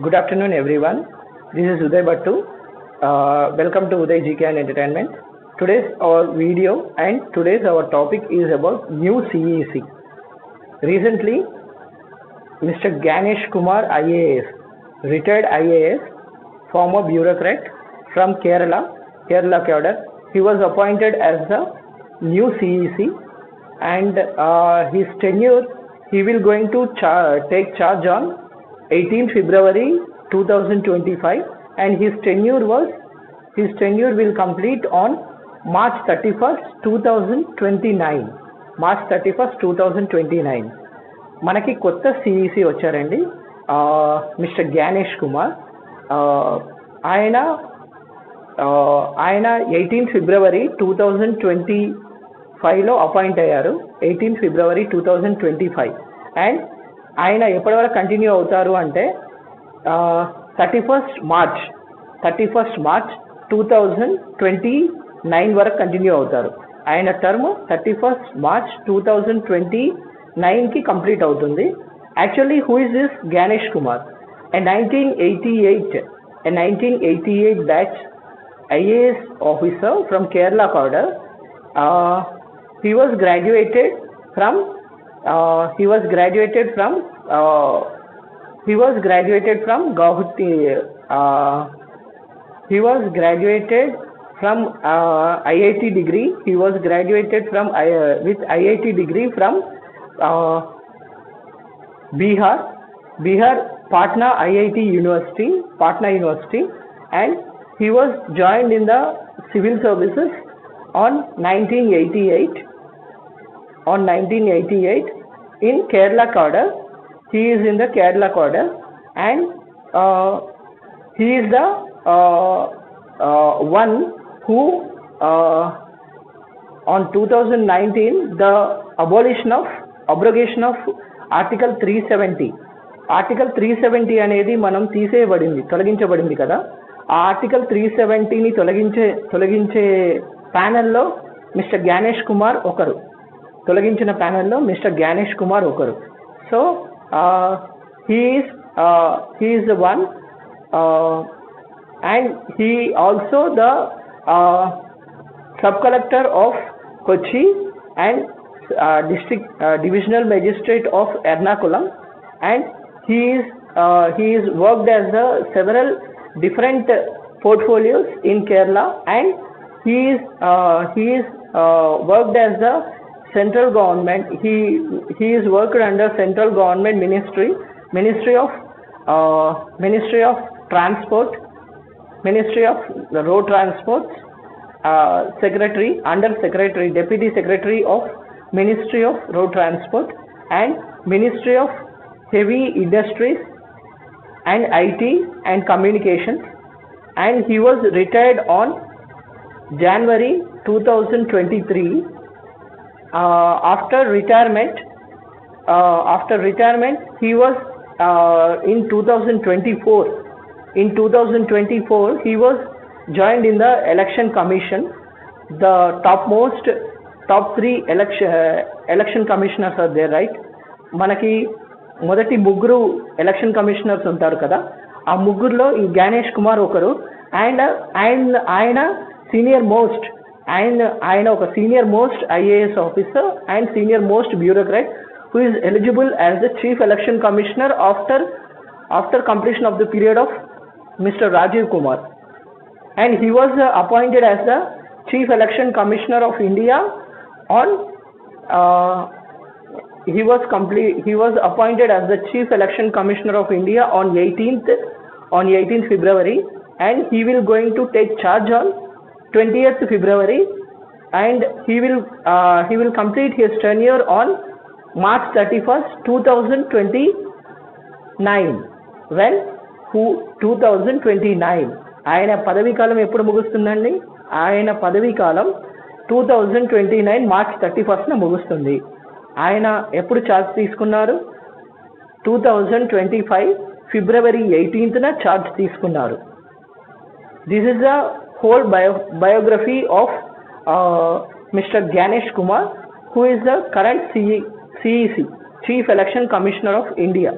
Good afternoon, everyone. This is Uday Bhattu. Welcome to Uday GK and Entertainment. Today's our video and today's our topic is about new CEC. Recently, Mr. Ganesh Kumar IAS, retired IAS, former bureaucrat from Kerala cadre, he was appointed as the new CEC, and his tenure, he will going to take charge on 18 February 2025, and his tenure will complete on March 31st 2029. March 31st 2029. మనకి కొత్త CEC వచ్చారండి, mister Ganesh Kumar. ఆయన 18 ఫిబ్రవరి 2025లో appoint అయ్యారు. 18 ఫిబ్రవరి 2025. And ఆయన ఎప్పటి వరకు continue అవుతారు అంటే 31st మార్చ్ 2029 వరకు కంటిన్యూ అవుతారు. ఆయన టర్మ్ 31st మార్చ్ 2029కి కంప్లీట్ అవుతుంది. Actually who is this Ganesh Kumar? A 1988 batch IAS officer from Kerala cadre. He was graduated from Guwahati. He was graduated from IIT degree. He was graduated from with IIT degree from Bihar Patna IIT University, and he was joined in the civil services on 1988 in Kerala cadre. He is in the Kerala cadre, and he is the one who on 2019 the abrogation of Article 370 అనేది మనం తొలగించబడింది కదా. ఆ article 370ని తొలగించే ప్యానెల్లో mister Ganesh Kumar ఒకరు. తొలగించిన ప్యానెల్లో mister Ganesh Kumar ఒకరు. So he is the one, and he also the sub collector of Kochi and district divisional magistrate of Ernakulam, and he is worked as several different portfolios in Kerala, and he is worked as the central government. He is worked under central government Ministry of Transport, Ministry of Road Transport, Secretary, Under Secretary, Deputy Secretary of Ministry of Road Transport, and Ministry of Heavy Industries and IT and Communications, and he was retired on January 2023. After retirement, he was in 2024. In 2024, he was joined in the election commission. The top three election commissioners are there, right? మనకి మొదటి ముగ్గురు election commissioners ఉంటారు కదా. ఆ ముగ్గురులో ఈ గణేష్ కుమార్ ఒకరు. And ఆయన ఒక senior most IAS officer and senior most bureaucrat who is eligible as the chief election commissioner after completion of the period of Mr. Rajiv Kumar, and he was appointed as the chief election commissioner of India on he was appointed as the chief election commissioner of India on 18th February, and he will going to take charge on 20th February, and he will complete his tenure on March 31st 2029. 2029 ఆయన పదవీ కాలం ఎప్పుడు ముగుస్తుందండి? ఆయన పదవీ కాలం 2029 March 31st ముగుస్తుంది. ఆయన ఎప్పుడు charge తీసుకున్నారు? 2025 ఫిబ్రవరి 18th charge తీసుకున్నారు. This is the whole biography of Mr. Ganesh Kumar, who is the current CEC, Chief Election Commissioner of India.